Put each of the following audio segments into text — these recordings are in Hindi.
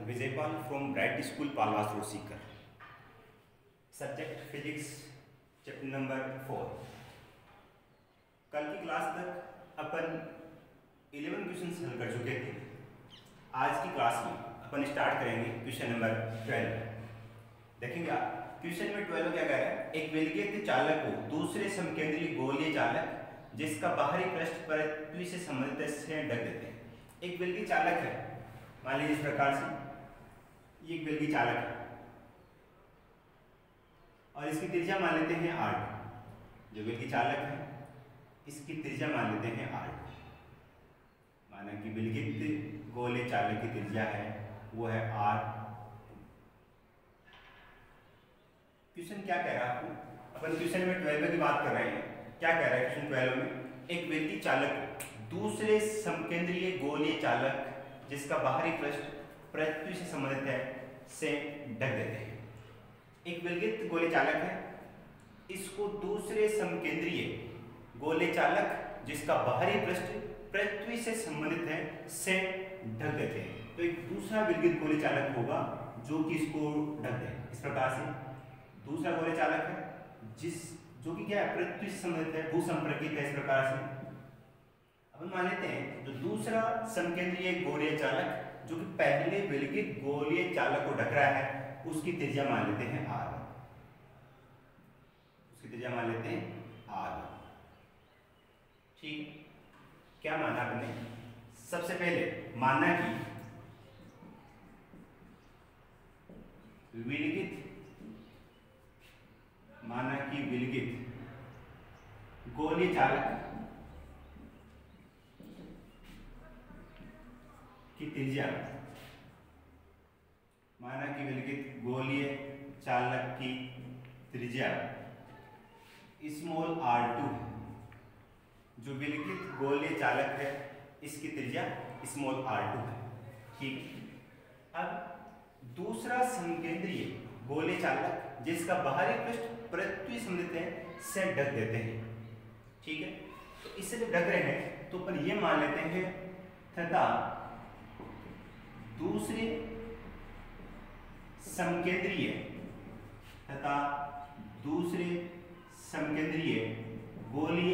Vijaypal from Bright School, Palwas Road, Sikar. Subject Physics, Chapter number 4. कल की क्लास तक अपन 11 क्वेश्चंस हल कर चुके थे। आज की क्लास में अपन स्टार्ट करेंगे क्वेश्चन नंबर 12। देखेंगे क्वेश्चन में 12 क्या कह रहा है, एक विलगित चालक को दूसरे समकेंद्रीय गोलीय चालक जिसका बाहरी पृष्ठ पृथ्वी से संबंधित से ढक देते हैं। एक विलगित चालक है, मान लीजिए इस प्रकार से, ये एक विलगित चालक है और इसकी त्रिज्या मान लेते हैं r। जो विलगित चालक है इसकी त्रिज्या मान लेते हैं r। माना कि विलगित गोले चालक की त्रिज्या है वो है r। क्वेश्चन क्या कह रहा है आपको, अपन क्वेश्चन में 12 की बात कर रहे हैं। क्या कह रहा है क्वेश्चन 12 में, एक विलगित चालक दूसरे समकेंद्रीय गोलीय चालक जिसका बाहरी पृष्ठ पृथ्वी से संबंधित है से ढक देते हैं। एक विलगित गोलीय चालक है, इसको दूसरे समकेंद्रीय गोलीय चालक जिसका बाहरी पृष्ठ पृथ्वी से संबंधित है से ढक देते हैं। तो एक दूसरा विलगित गोलीय चालक होगा जो कि इसको ढक दे। इस प्रकार से दूसरा गोलीय चालक है जो कि क्या है, पृथ्वी से संबंधित है, भूसंपर्कित है। इस प्रकार से अपन मान लेते हैं जो दूसरा समकेंद्रीय गोलीय चालक जो कि पहले विलगित गोलीय चालक को ढक रहा है उसकी त्रिज्या मान लेते हैं r। उसकी त्रिज्या मान लेते हैं r। ठीक, क्या माना आपने, सबसे पहले माना कि विलगित गोलीय चालक की त्रिज्या, माना कि विलगित गोलीय चालक की त्रिज्या स्मॉल r2 है। जो विलगित गोलीय चालक है इसकी त्रिज्या स्मॉल r2 है। ठीक, अब दूसरा समकेंद्रीय गोलीय चालक जिसका बाहरी पृष्ठ पृथ्वी संबंधित है से ढक देते हैं। ठीक है, तो इससे जब ढक रहे हैं तो अपन ये मान लेते हैं तथा दूसरे समकेंद्रीय गोलीय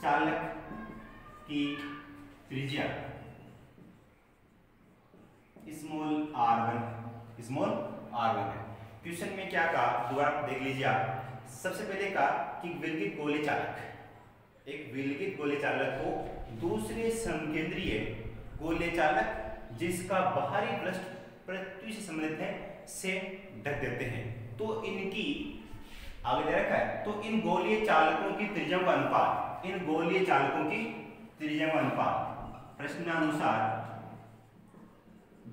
चालक की त्रिज्या स्मॉल r1 है। क्वेश्चन में क्या कहा, दोबारा देख लीजिए आप। सबसे पहले कहा कि विलगित गोलीय चालक, एक विलगित गोलीय चालक को दूसरे समकेंद्रीय गोलीय चालक जिसका बाहरी पृष्ठ पृथ्वी से संबंधित है से ढक देते हैं। तो इनकी आगे दे रखा है, तो इन गोलीय चालकों की त्रिज्या का अनुपात, इन गोलीय चालकों की त्रिज्या का अनुपात प्रश्नानुसार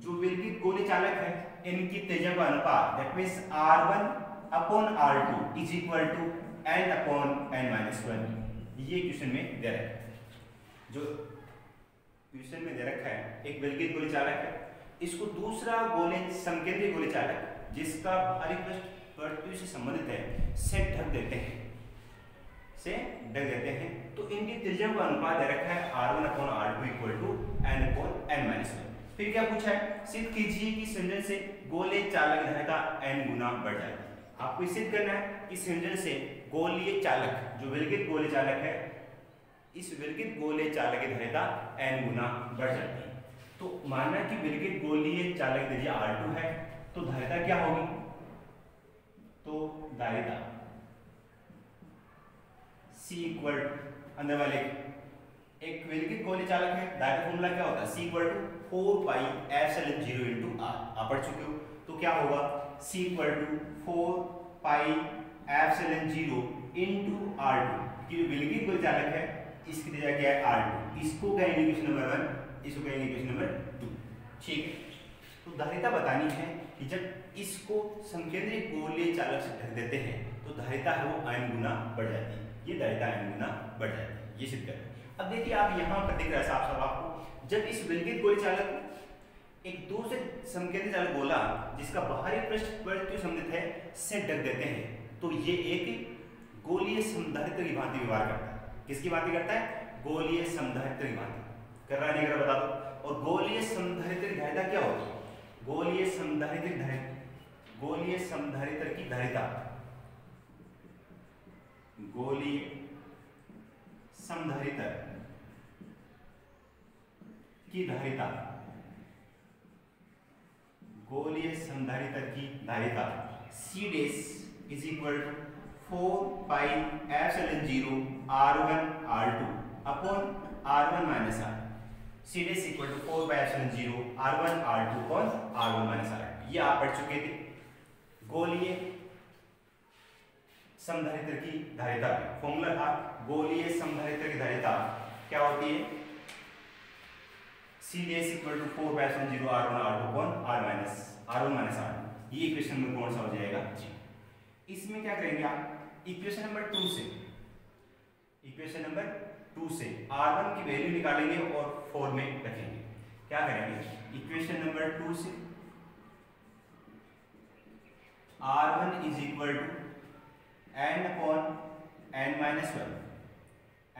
जो विलगित गोलीय चालक है इनकी त्रिज्या का अनुपात that means r1/r2 is equal to n/n-1। ये क्वेश्चन में दे रखा है। जो क्वेश्चन में दे रखा है, एक विलगित गोलीय चालक है, इसको दूसरा गोलीय समकेंद्रीय गोलीय चालक जिसका बाहरी पृष्ठ पृथ्वी से संबंधित है से ढक देते हैं। तो इनकी त्रिज्या का अनुपात दे रखा है r1/r2 इक्वल टू n/n-1। फिर क्या पूछा है, सिद्ध कीजिए कि संयोजन से गोलीय चालक धारिता n गुना बढ़ जाएगी। आपको सिद्ध करना है कि संयोजन से गोलीय चालक जो विलगित गोलीय चालक है, इस विलगित गोलीय चालक की धारिता n गुना बढ़ जाती है। तो माना कि विलगित गोलीय चालक त्रिज्या r2 है, तो धारिता क्या होगी, तो धारिता C इक्वल अंदर वाले एक विलगित गोलीय चालक है, धारिता फॉर्मूला क्या होता है, C इक्वल टू 4πε0 × r। आप पढ़ चुके हो, तो क्या होगा, C इक्वल टू 4πε0 × r2। कि विलगित गोलीय चालक है इसकी त्रिज्या क्या है r2, इसको कहेंगे क्वेश्चन नंबर 1, इसको कहेंगे क्वेश्चन नंबर 2। ठीक है, तो धारिता बतानी है कि जब इसको समकेंद्रीय गोलीय चालक से ढक देते हैं तो धारिता है वो n गुना बढ़ जाती है। ये धारिता n गुना बढ़ जाती है, ये सिद्ध करना है। अब देखिए आप यहाँ पर दिख रहा है साफ साफ आपको, जब इस विलगित गोलीय चालक एक दूसरे समकेंद्रीय चालक गोला जिसका बाहरी पृष्ठ पृथ्वी से संबंधित है से ढक देते हैं, तो ये एक गोलीय समधारित्र की भांति व्यवहार करता है। किसकी भांति करता है, गोलीय समधारित्र की भांति कर रहा है, नहीं कर रहा बता दो। और गोलीय समधारित्र धारिता क्या होती है? गोलीय समधारित्र की धारिता, गोलीय समधारित्र की धारिता, गोलीय समधारित्र की धारिता C dash is equal to 4 pi epsilon 0 R1 R2 upon R1 minus R। C dash equal to 4 pi epsilon 0 R1 R2 upon R1 minus R। ये आप पढ़ चुके थे। गोलीय समधारित्र की धारिता फॉर्मूला था, गोलीय समधारित्र की धारिता क्या होती है? C dash equal to 4 pi epsilon 0 R1 R2 upon R1 minus R। ये इक्वेशन नंबर कौन सा हो जाएगा? जी। इसमें क्या करेंगे आप? इक्वेशन नंबर 2 से, इक्वेशन नंबर 2 से R1 की वैल्यू निकालेंगे और 4 में रखेंगे। क्या करेंगे? इक्वेशन नंबर 2 से R1 is equal to n upon n minus 1,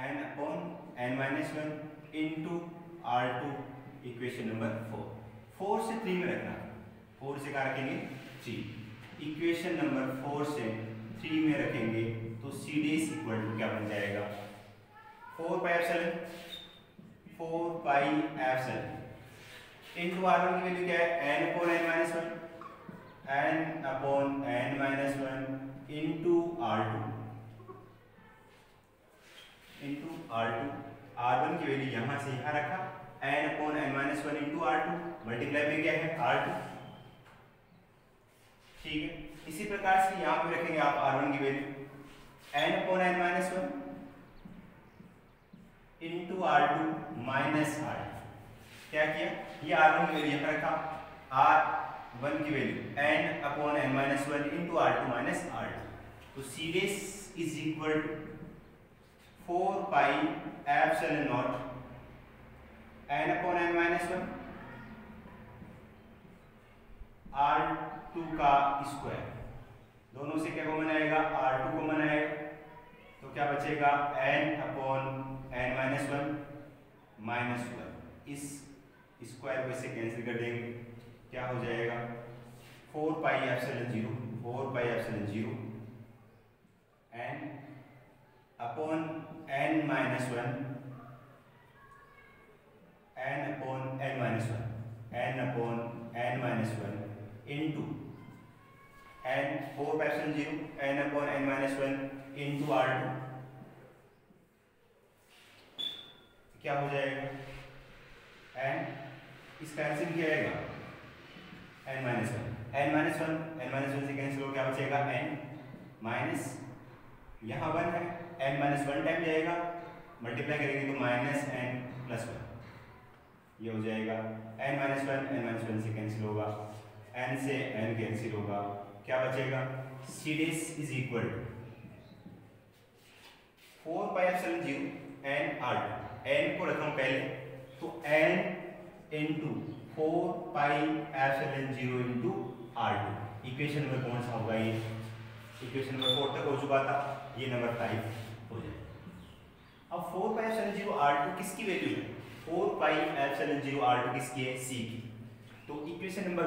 n upon n minus 1 into R2 equation number 4 से 3 में रखना। 4 से क्या रखेंगे? जी। इक्वेशन नंबर 4 से 3 में रखेंगे तो C डैश इक्वल टू क्या बन जाएगा? 4 पाई एप्सिलॉन इंटू R1 की वैल्यू क्या है? n upon n minus 1, n upon n minus 1 into R2 R1 की वैल्यू यहां से यहां रखा, n upon n minus 1 into R2 multiply में क्या है? R2। ठीक है। इसी प्रकार से यहां पे रखेंगे आप R1 की value n upon n minus 1 into R2 minus R। क्या किया? ये R1 की वैल्यू यहां रखा, R1 की value n upon n minus 1 into R2 minus R2। तो C dash is equal to 4 pi epsilon naught n upon n minus 1 R2 का स्क्वायर, दोनों से क्या कॉमन आएगा? R2 कॉमन आएगा, तो क्या बचेगा? n upon n minus 1 minus 1। इस स्क्वायर को इससे कैंसिल कर देंगे, क्या हो जाएगा? 4 pi epsilon 0 n upon n minus 1 into n 4 pi epsilon 0 n upon n minus 1 into R2। क्या हो जाएगा? n इसका कैंसिल किया जाएगा n माइनस 1 से कैंसिल हो, क्या बचेगा? n माइनस, यहाँ 1 है, n माइनस 1 टाइम जाएगा, मल्टीप्लाई करेंगे तो माइनस n प्लस 1। ये हो जाएगा n माइनस 1 से कैंसिल होगा, n से n कैंसिल होगा, क्या बचेगा? C dash is equal to 4 pi epsilon 0 n R2, n को रखा हूं पहले, तो n into 4 pi epsilon 0 into R2। Equation number कौन सा होगा? ये इक्वेशन नंबर 4 तक हो चुका था, ये नंबर 5 हो जाएगा। अब 4 पाई एप्सिलॉन 0 R2 किसकी वैल्यू है? 4 पाई एप्सिलॉन 0 R2 किसकी है? C की। तो इक्वेशन नंबर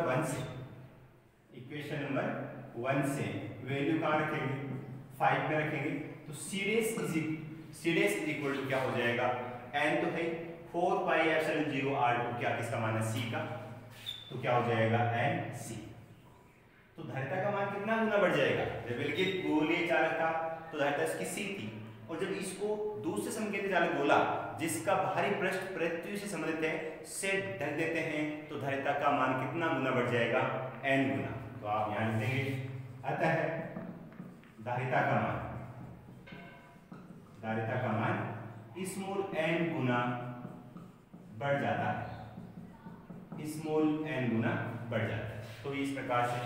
1 से वैल्यू कहाँ रखेंगे? 5 में रखेंगे, तो C dash is equal to क्या हो जाएगा? n तो है 4 पाई एप्सिलॉन 0 R2 क्या किसका मान है? C का, तो क्या हो जाएगा? n C। तो धारिता का मान कितना गुना बढ़ जाएगा? जब विलगित गोलीय चालक था तो धारिता इसकी C थी, और जब इसको दूसरे समकेंद्रीय चालक गोला जिसका बाहरी पृष्ठ पृथ्वी से संबंधित है से ढक देते हैं तो धारिता का मान कितना गुना बढ़ जाएगा? n गुना। तो आप यहां लिख देंगे, अतः धारिता का मान स्मॉल n गुना बढ़ जाता है, स्मॉल n गुना बढ़ जाता है। तो इस प्रकार से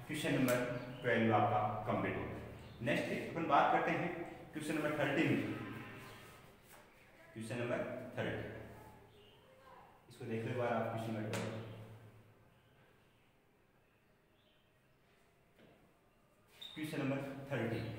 क्वेश्चन नंबर 12 आपका कंप्लीट हो गया। नेक्स्ट अपन बात करते हैं क्वेश्चन नंबर 13। क्वेश्चन नंबर 13 इसको देख लो एक बार आप। Question number 12 question number 13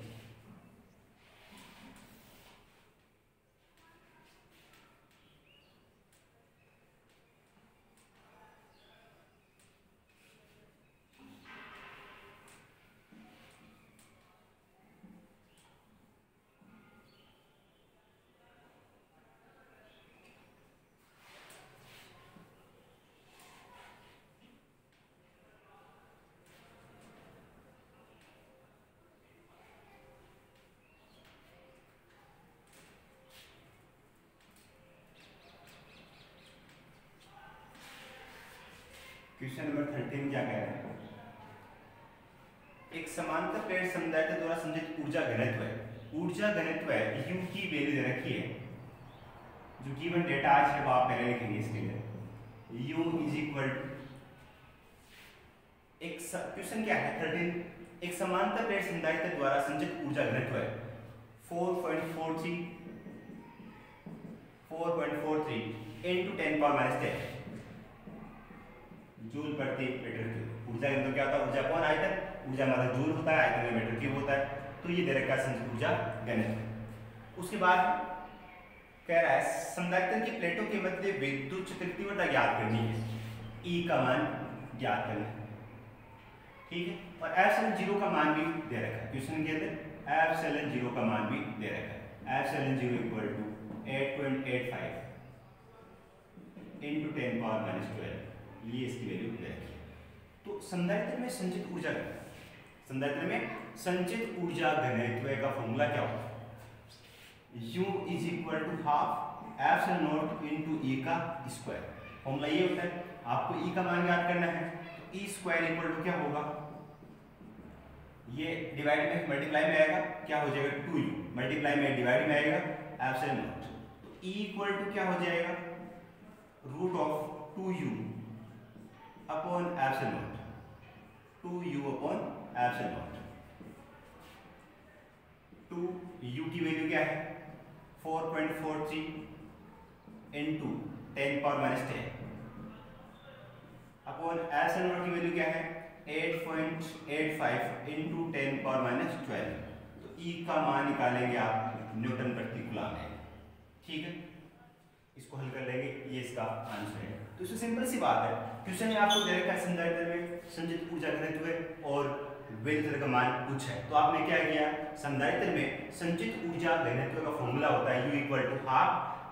question number 13 क्या कह रहा है? एक समांतर प्लेट समुदाय द्वारा संचित ऊर्जा घनत्व है, ऊर्जा घनत्व है U की वैल्यू दे रखी है, जो गिवन डेटा आज है वो आप पहले लिखेंगे इसके लिए। U इज इक्वल एक क्वेश्चन क्या है 13, एक समांतर प्लेट समुदाय द्वारा संचित ऊर्जा घनत्व है 4.43 into 10⁻10 जूल प्रति मीटर क्यूब। ऊर्जा घनत्व क्या होता है? ऊर्जा अपॉन आयतन, ऊर्जा हमारा जूल होता है, आयतन में मीटर क्यूब होता है, तो ये दे रखा है संचित ऊर्जा घनत्व। उसके बाद कह रहा है संधारित्र की प्लेटों के मध्य विद्युत क्षेत्र तीव्रता ज्ञात करनी है, E का मान ज्ञात करना है, ठीक है। और एप्सिलॉन 0 का मान भी दे रखा है क्वेश्चन के अंदर, एप्सिलॉन 0 का मान भी दे रखा है। एप्सिलॉन 0 इक्वल टू 8.85 into 10⁻12, ये इसकी वैल्यू दे रखी है। तो संधारित्र में संचित ऊर्जा घनत्व, संधारित्र में संचित ऊर्जा घनत्व का फॉर्मूला क्या होता है? U is equal to half epsilon naught into E का स्क्वायर। फॉर्मूला ये होता है, आपको E का मान ज्ञात करना है, तो E स्क्वायर इक्वल टू क्या होगा? ये डिवाइड में मल्टीप्लाई में आएगा, क्या हो जाएगा? 2U, मल्टीप्लाई में डिवाइड में आएगा एप्सिलॉन नॉट, तो E इक्वल टू क्या हो जाएगा? Root of 2U upon epsilon naught, 2U upon epsilon naught. 2U की वैल्यू क्या है? 4.43 into 10⁻10 अपॉन एप्सिलॉन नॉट की वैल्यू क्या है? 8.85 into 10⁻12। तो E का मान निकालेंगे आप न्यूटन प्रति कूलम में, ठीक है। इसको हल कर लेंगे, ये इसका आंसर है। तो इसमें सिंपल सी बात है, क्वेश्चन में आपको दे रखा है संधारित्र में संचित ऊर्जा घनत्व और वेग का मान पूछा है, तो आपने क्या किया? संधारित्र में संचित ऊर्जा घनत्व का फॉर्मूला होता है U equal to half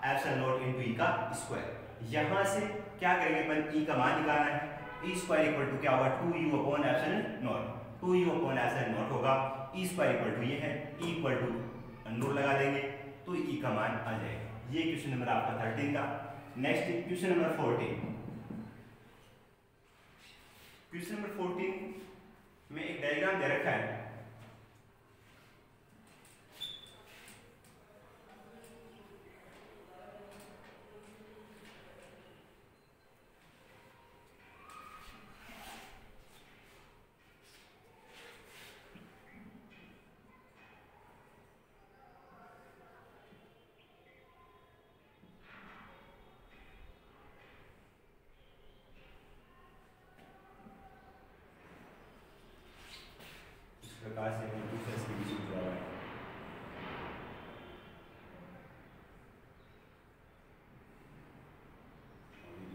epsilon naught into E का स्क्वायर। यहाँ से क्या करेंगे अपन? E का मान निकालना है, E स्क्वायर इक्वल टू क्या होगा? 2U upon epsilon naught, 2U upon epsilon not होगा, E स्क्वायर इक्वल टू ये है, E इक्वल टू अंडर लगा देंगे तो E का मान आ जाएगा। ये क्वेश्चन नंबर आपका 13 का। Next question number 14। Question number 14 में एक डायग्राम दे रखा है, प्रकार से दूसरे के बीच में जुड़ा हुआ है।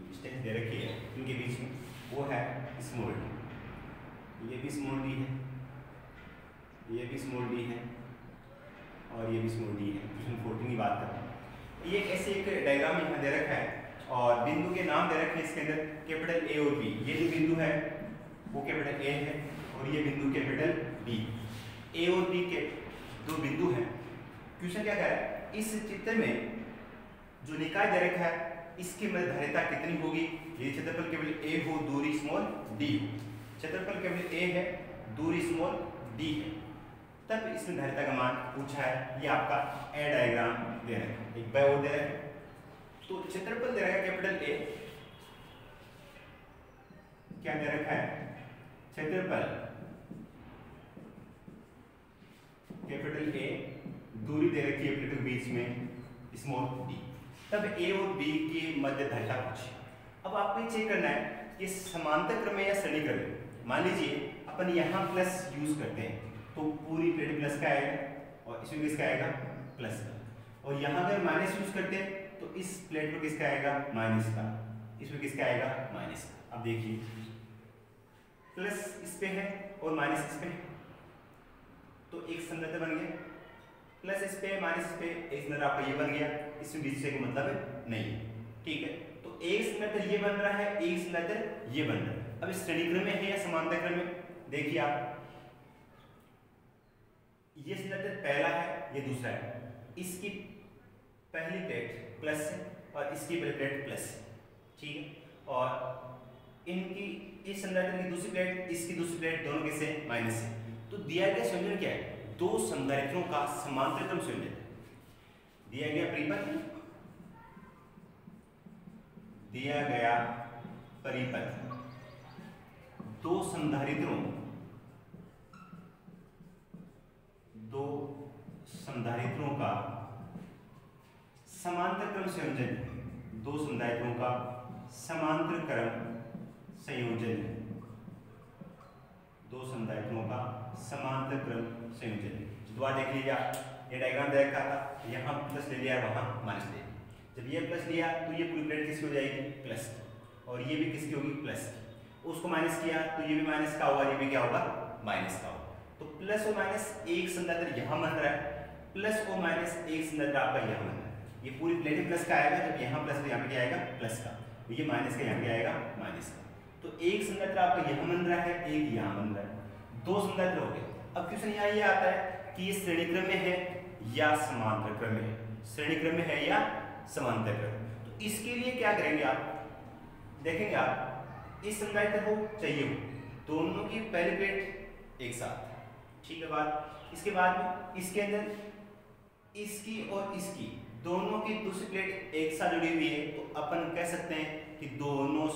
डिस्टेंस दे रखी है इनके बीच में, वो है स्मॉल डी, ये भी स्मॉल डी है, ये भी स्मॉल डी है और ये भी स्मॉल डी है। क्वेश्चन 14 की बात कर रहा हूँ। ये ऐसे एक डायग्राम यहाँ दे रखा है और बिंदु के नाम दे रखे हैं इसके अंदर, कैपिटल ए और बी। ये जो बिंदु है वो कैपिटल ए है और ये बिंदु कैपिटल बी। ए और बी के दो बिंदु हैं। क्वेश्चन क्या कह रहा है? इस चित्र में जो निकाय दे रखा है इसकी मध्यधारिता कितनी होगी? ये क्षेत्रफल केवल ए हो, दूरी स्मॉल डी हो। क्षेत्रफल केवल ए है, दूरी स्मॉल डी है, तब इसमें धारिता का मान पूछा है। ये आपका ए डायग्राम दे रहा है, एक बाय और दे रहा है। तो क्षेत्रफल दे रखा है कैपिटल ए, क्या दे रखा है? क्षेत्रफल कैपिटल ए, दूरी दे रखी है प्लेटों के बीच में स्मॉल डी, तब ए और बी की मध्य धारिता पूछी। अब आपको ये चेक करना है कि समांतर क्रम या श्रेणी क्रम में। मान लीजिए अपन यहाँ प्लस यूज करते हैं तो पूरी प्लेट प्लस का आएगा और इसमें किसका आएगा? प्लस का। और यहाँ अगर माइनस यूज करते हैं तो इस प्लेट पर किसका आएगा? माइनस का। इसमें किसका आएगा? माइनस का। अब देखिए प्लस इस पे है और माइनस इस पे है, तो एक संधारित्र बन गया। प्लस इस पे माइनस इस पे, एक संधारित्र आपका ये बन गया, इसमें बीच से कोई मतलब नहीं है, ठीक है। तो एक संधारित्र ये बन रहा है, एक संधारित्र ये बन रहा है। अब इस श्रेणी क्रम में है या समांतर क्रम में? देखिए आप, ये संधारित्र पहला है, ये दूसरा है। इसकी पहली प्लेट प्लस है और इसकी पहली प्लेट प्लस है, ठीक है। और इनकी इस संधारित्र की दूसरी प्लेट इसकी दूसरी प्लेट दोनों कैसे माइनस है। तो दिया गया संयोजन क्या है, दो संधारित्रों का समांतर क्रम संयोजन। दिया गया परिपथ, दिया गया परिपथ दो संधारित्रों का समांतर क्रम संयोजन, दो संधारित्रों का समांतर क्रम संयोजन, दो संधारित्रों का समांतर क्रम संयोजन। दोबारा देख लीजिए, ये डायग्राम देखा था, यहाँ प्लस ले लिया, वहां माइनस ले लिया। जब ये प्लस लिया तो ये पूरी प्लेट किसकी हो जाएगी, प्लस की, और ये भी किसकी होगी, प्लस की। उसको माइनस किया तो ये भी माइनस का होगा, ये भी क्या होगा, माइनस का होगा। तो प्लस और माइनस एक संधारित्र यहाँ बन रहा है, प्लस और माइनस एक संधारित्र आपका यहाँ बन रहा है। ये पूरी प्लेट प्लस का आएगा, जब यहाँ प्लस तो यहाँ पे क्या आएगा, प्लस का, तो ये माइनस का यहाँ पे आएगा, माइनस का। तो एक संधारित्र आपका यहाँ बन रहा है, एक यहाँ बन रहा है, दो संधारित्र हो गए। अब क्वेश्चन यहाँ ये आता है कि ये श्रेणी क्रम में है या समांतर क्रम में है, श्रेणी क्रम में है या समांतर क्रम। तो इसके लिए क्या करेंगे आप, देखेंगे आप इस संधारित्र हो चाहिए हो, दोनों की पहली प्लेट एक साथ, ठीक है बात। इसके बाद में इसके अंदर इसकी और इसकी दोनों की दूसरी प्लेट एक साथ जुड़ी हुई है, तो अपन कह सकते हैं कि दोनों